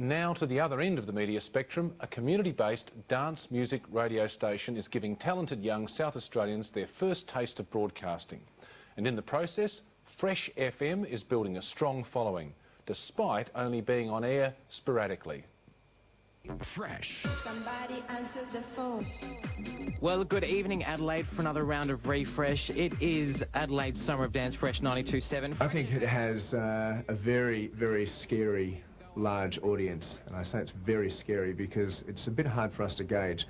Now to the other end of the media spectrum, a community-based dance music radio station is giving talented young South Australians their first taste of broadcasting. And in the process, Fresh FM is building a strong following, despite only being on air sporadically. Fresh. Somebody answers the phone. Well, good evening, Adelaide, for another round of Refresh. It is Adelaide's Summer of Dance Fresh 92.7. I think it has a very, very scary large audience, and I say it's very scary because it's a bit hard for us to gauge.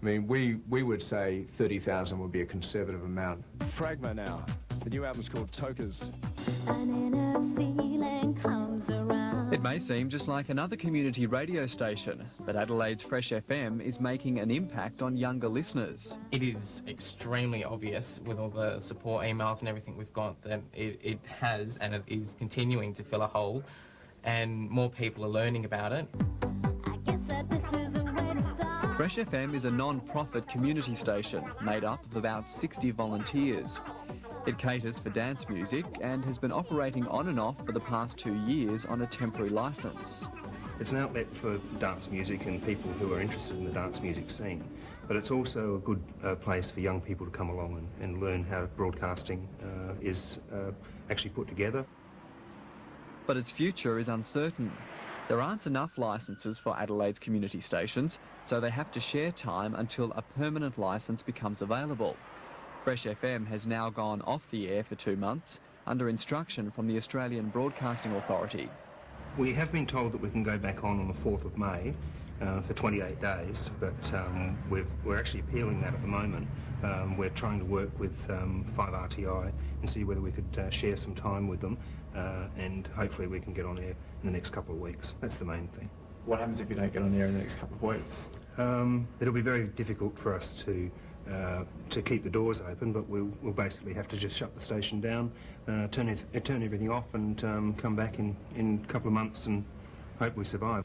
I mean, we would say 30,000 would be a conservative amount. Fragma now. The new album's called Tokas. It may seem just like another community radio station, but Adelaide's Fresh FM is making an impact on younger listeners. It is extremely obvious with all the support emails and everything we've got that it has and it is continuing to fill a hole, and more people are learning about it. Fresh FM is a non-profit community station made up of about 60 volunteers. It caters for dance music and has been operating on and off for the past 2 years on a temporary licence. It's an outlet for dance music and people who are interested in the dance music scene, but it's also a good place for young people to come along and learn how broadcasting is actually put together. But its future is uncertain. There aren't enough licences for Adelaide's community stations, so they have to share time until a permanent licence becomes available. Fresh FM has now gone off the air for 2 months, under instruction from the Australian Broadcasting Authority. We have been told that we can go back on the 4th of May for 28 days, but we're actually appealing that at the moment. We're trying to work with 5RTI and see whether we could share some time with them, and hopefully we can get on air in the next couple of weeks. That's the main thing. What happens if you don't get on air in the next couple of weeks? It'll be very difficult for us to keep the doors open, but we'll basically have to just shut the station down, turn everything off, and come back in a couple of months and hope we survive.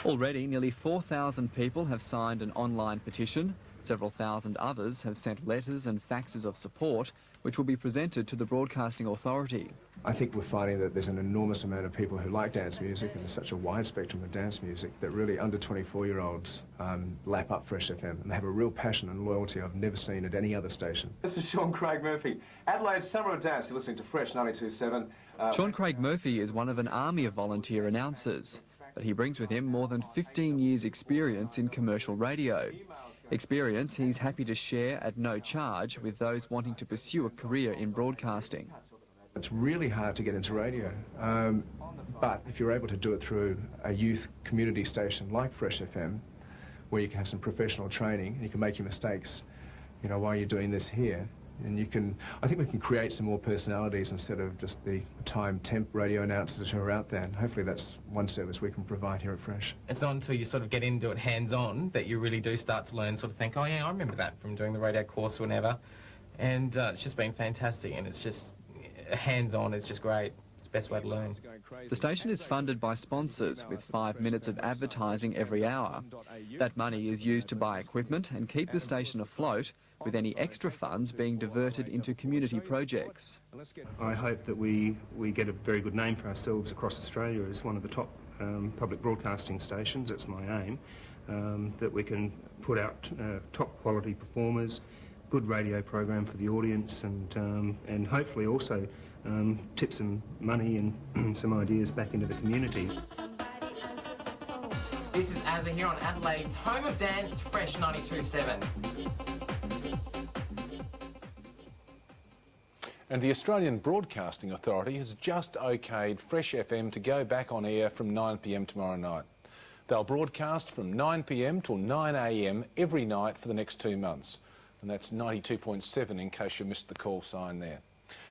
Already, nearly 4,000 people have signed an online petition. Several thousand others have sent letters and faxes of support, which will be presented to the Broadcasting Authority. I think we're finding that there's an enormous amount of people who like dance music, and there's such a wide spectrum of dance music that really under 24-year-olds lap up Fresh FM, and they have a real passion and loyalty I've never seen at any other station. This is Sean Craig Murphy. Adelaide's Summer of Dance. You're listening to Fresh 92.7. Sean Craig Murphy is one of an army of volunteer announcers, but he brings with him more than 15 years' experience in commercial radio. Experience he's happy to share at no charge with those wanting to pursue a career in broadcasting. It's really hard to get into radio, but if you're able to do it through a youth community station like Fresh FM, where you can have some professional training and you can make your mistakes, you know, while you're doing this here, and you can, I think we can create some more personalities instead of just the time temp radio announcers who are out there, and hopefully that's one service we can provide here at Fresh. It's not until you sort of get into it hands-on that you really do start to learn, sort of think, oh yeah, I remember that from doing the radio course or whatever. And it's just been fantastic, and it's just hands-on, it's just great. It's the best way to learn. The station is funded by sponsors with 5 minutes of advertising every hour. That money is used to buy equipment and keep the station afloat, with any extra funds being diverted into community projects. I hope that we get a very good name for ourselves across Australia as one of the top public broadcasting stations. That's my aim, that we can put out top quality performers, good radio program for the audience, and hopefully also tip some money and some ideas back into the community. This is Azza here on Adelaide's Home of Dance, Fresh 92.7. And the Australian Broadcasting Authority has just okayed Fresh FM to go back on air from 9 p.m. tomorrow night. They'll broadcast from 9 p.m. till 9 a.m. every night for the next 2 months. And that's 92.7 in case you missed the call sign there.